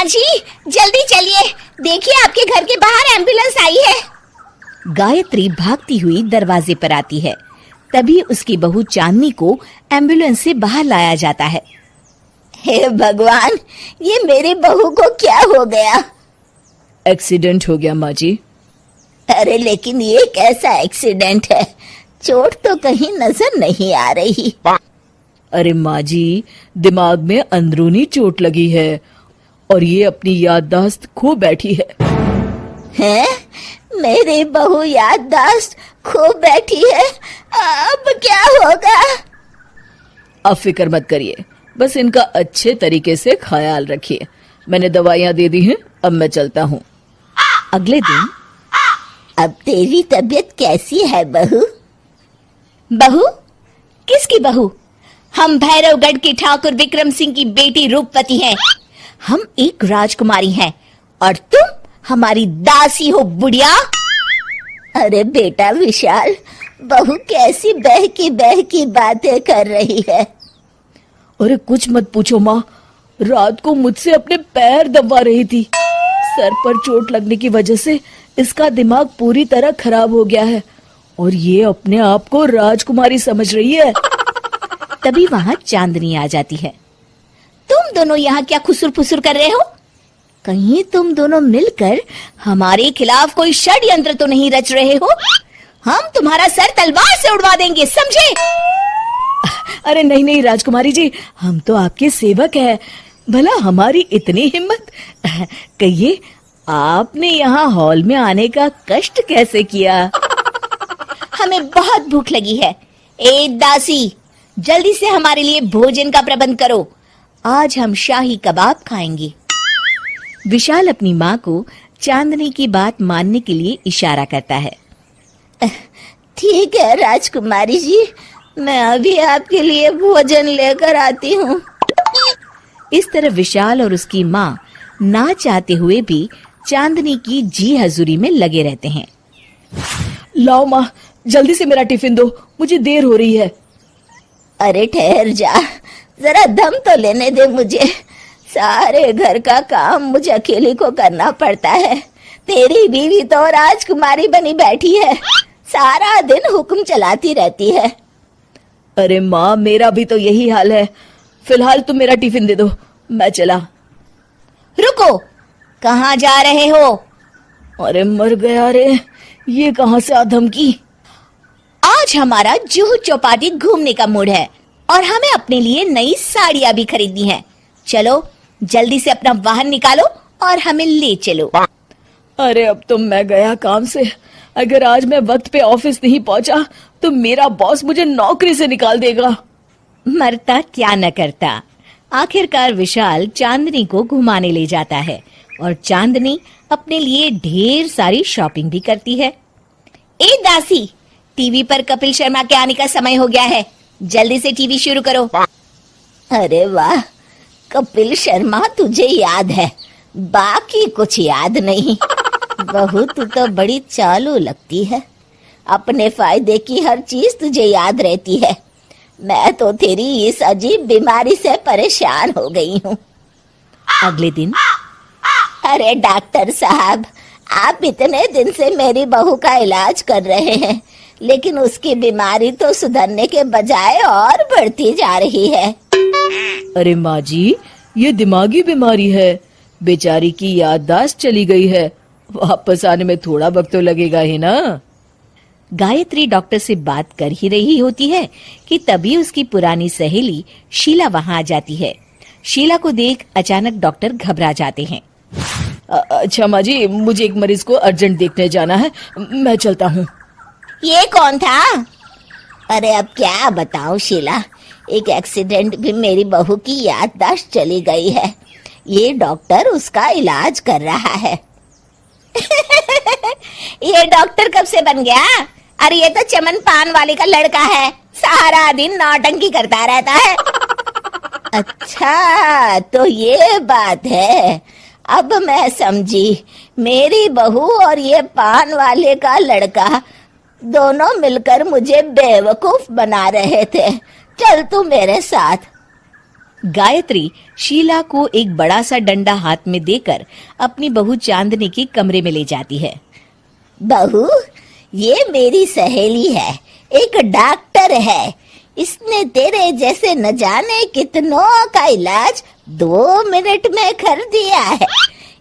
माँ जी जल्दी चलिए, देखिए आपके घर के बाहर एम्बुलेंस आई है। गायत्री भागती हुई दरवाजे पर आती है। तभी उसकी बहू चांदनी को एम्बुलेंस से बाहर लाया जाता है। हे भगवान, ये मेरी बहू को क्या हो गया? एक्सीडेंट हो गया माँ जी। अरे लेकिन ये कैसा एक्सीडेंट है? चोट तो कहीं नजर नहीं आ रही। अरे माँ जी, दिमाग में अंदरूनी चोट लगी है और ये अपनी याददाश्त खो बैठी है। हैं? मेरी बहू याददाश्त खो बैठी है, अब क्या होगा? अब फिक्र मत करिए, बस इनका अच्छे तरीके से ख्याल रखिए। मैंने दवाइयाँ दे दी हैं, अब मैं चलता हूँ। अगले दिन अब तेरी तबीयत कैसी है बहू? बहू? किसकी बहू? हम भैरवगढ़ के ठाकुर विक्रम सिंह की बेटी रूपवती हैं। हम एक राजकुमारी हैं और तुम हमारी दासी हो बुढ़िया। अरे बेटा विशाल, बहू कैसी बहकी बातें कर रही है। अरे कुछ मत पूछो माँ, रात को मुझसे अपने पैर दबा रही थी। सर पर चोट लगने की वजह से इसका दिमाग पूरी तरह खराब हो गया है और ये अपने आप को राजकुमारी समझ रही है। तभी वहां चांदनी आ जाती है। तुम दोनों यहाँ क्या खुसुर फुसुर कर रहे हो? कहीं तुम दोनों मिलकर हमारे खिलाफ कोई षड्यंत्र तो नहीं रच रहे हो? हम तुम्हारा सर तलवार से उड़वा देंगे, समझे? अरे नहीं नहीं राजकुमारी जी, हम तो आपके सेवक हैं। भला हमारी इतनी हिम्मत। कहिए, आपने यहाँ हॉल में आने का कष्ट कैसे किया? हमें बहुत भूख लगी है। ए दासी, जल्दी से हमारे लिए भोजन का प्रबंध करो। आज हम शाही कबाब खाएंगे। विशाल अपनी माँ को चांदनी की बात मानने के लिए इशारा करता है। ठीक है राजकुमारी जी, मैं अभी आपके लिए भोजन लेकर आती हूँ। इस तरह विशाल और उसकी माँ ना चाहते हुए भी चांदनी की जी हजूरी में लगे रहते हैं। लाओ माँ, जल्दी से मेरा टिफिन दो, मुझे देर हो रही है। अरे ठहर जा, जरा दम तो लेने दे मुझे। सारे घर का काम मुझे अकेली को करना पड़ता है। तेरी बीवी तो राजकुमारी बनी बैठी है, सारा दिन हुक्म चलाती रहती है। अरे माँ, मेरा भी तो यही हाल है। फिलहाल तुम मेरा टिफिन दे दो, मैं चला। रुको, कहाँ जा रहे हो? अरे मर गया रे, ये कहाँ से आ धमकी? आज हमारा जुहू चौपाटी घूमने का मूड है और हमें अपने लिए नई साड़ियाँ भी खरीदनी है। चलो जल्दी से अपना वाहन निकालो और हमें ले चलो। अरे अब तो मैं गया काम से। अगर आज मैं वक्त पे ऑफिस नहीं पहुंचा तो मेरा बॉस मुझे नौकरी से निकाल देगा। मरता क्या न करता। आखिरकार विशाल चांदनी को घुमाने ले जाता है और चांदनी अपने लिए ढेर सारी शॉपिंग भी करती है। ए दासी, टीवी पर कपिल शर्मा के आने का समय हो गया है, जल्दी से टीवी शुरू करो। अरे वाह, कपिल शर्मा तुझे याद है, बाकी कुछ याद नहीं। बहू तू तो बड़ी चालू लगती है, अपने फायदे की हर चीज तुझे याद रहती है। मैं तो तेरी इस अजीब बीमारी से परेशान हो गई हूँ। अगले दिन, अरे डॉक्टर साहब, आप इतने दिन से मेरी बहू का इलाज कर रहे हैं, लेकिन उसकी बीमारी तो सुधरने के बजाय और बढ़ती जा रही है। अरे माँ जी, ये दिमागी बीमारी है। बेचारी की याददाश्त चली गई है, वापस आने में थोड़ा वक्त तो लगेगा ही ना। गायत्री डॉक्टर से बात कर ही रही होती है कि तभी उसकी पुरानी सहेली शीला वहां आ जाती है। शीला को देख अचानक डॉक्टर घबरा जाते हैं। अच्छा माँ जी, मुझे एक मरीज को अर्जेंट देखने जाना है, मैं चलता हूँ। ये कौन था? अरे अब क्या बताऊं शीला, एक एक्सीडेंट भी मेरी बहू की याददाश्त चली गई है। ये डॉक्टर उसका इलाज कर रहा है। ये डॉक्टर कब से बन गया? अरे ये तो चमन पान वाले का लड़का है, सारा दिन नौटंकी करता रहता है। अच्छा तो ये बात है, अब मैं समझी। मेरी बहू और ये पान वाले का लड़का दोनों मिलकर मुझे बेवकूफ बना रहे थे। चल तू मेरे साथ। गायत्री शीला को एक बड़ा सा डंडा हाथ में देकर अपनी बहू चांदनी के कमरे में ले जाती है। बहू, ये मेरी सहेली है, एक डॉक्टर है। इसने तेरे जैसे न जाने कितनों का इलाज 2 मिनट में कर दिया है।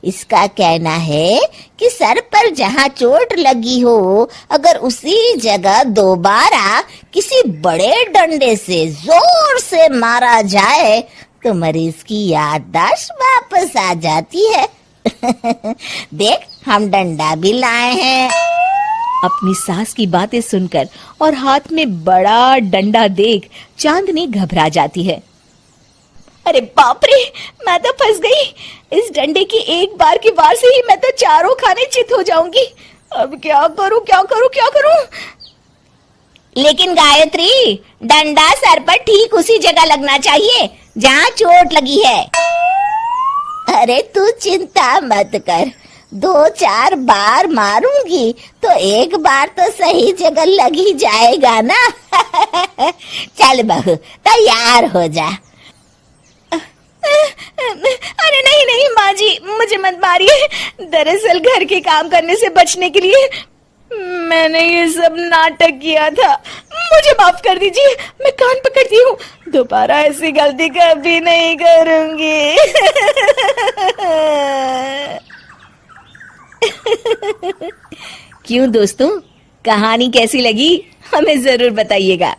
इसका कहना है कि सर पर जहाँ चोट लगी हो, अगर उसी जगह दोबारा किसी बड़े डंडे से जोर से मारा जाए तो मरीज की याददाश्त वापस आ जाती है। देख, हम डंडा भी लाए हैं। अपनी सास की बातें सुनकर और हाथ में बड़ा डंडा देख चांदनी घबरा जाती है। अरे बाप रे, मैं तो फंस गई। इस डंडे की एक बार की वार से ही मैं तो चारों खाने चित हो जाऊंगी। अब क्या करूं, क्या करूं, क्या करूं? लेकिन गायत्री, डंडा सर पर ठीक उसी जगह लगना चाहिए जहाँ चोट लगी है। अरे तू चिंता मत कर, 2-4 बार मारूंगी तो एक बार तो सही जगह लग ही जाएगा ना। चल बहू, तैयार हो जा। अरे नहीं नहीं माँ जी, मुझे मत मारिए। दरअसल घर के काम करने से बचने के लिए मैंने ये सब नाटक किया था। मुझे माफ कर दीजिए, मैं कान पकड़ती हूँ। दोबारा ऐसी गलती कभी नहीं करूंगी। क्यों दोस्तों, कहानी कैसी लगी हमें जरूर बताइएगा।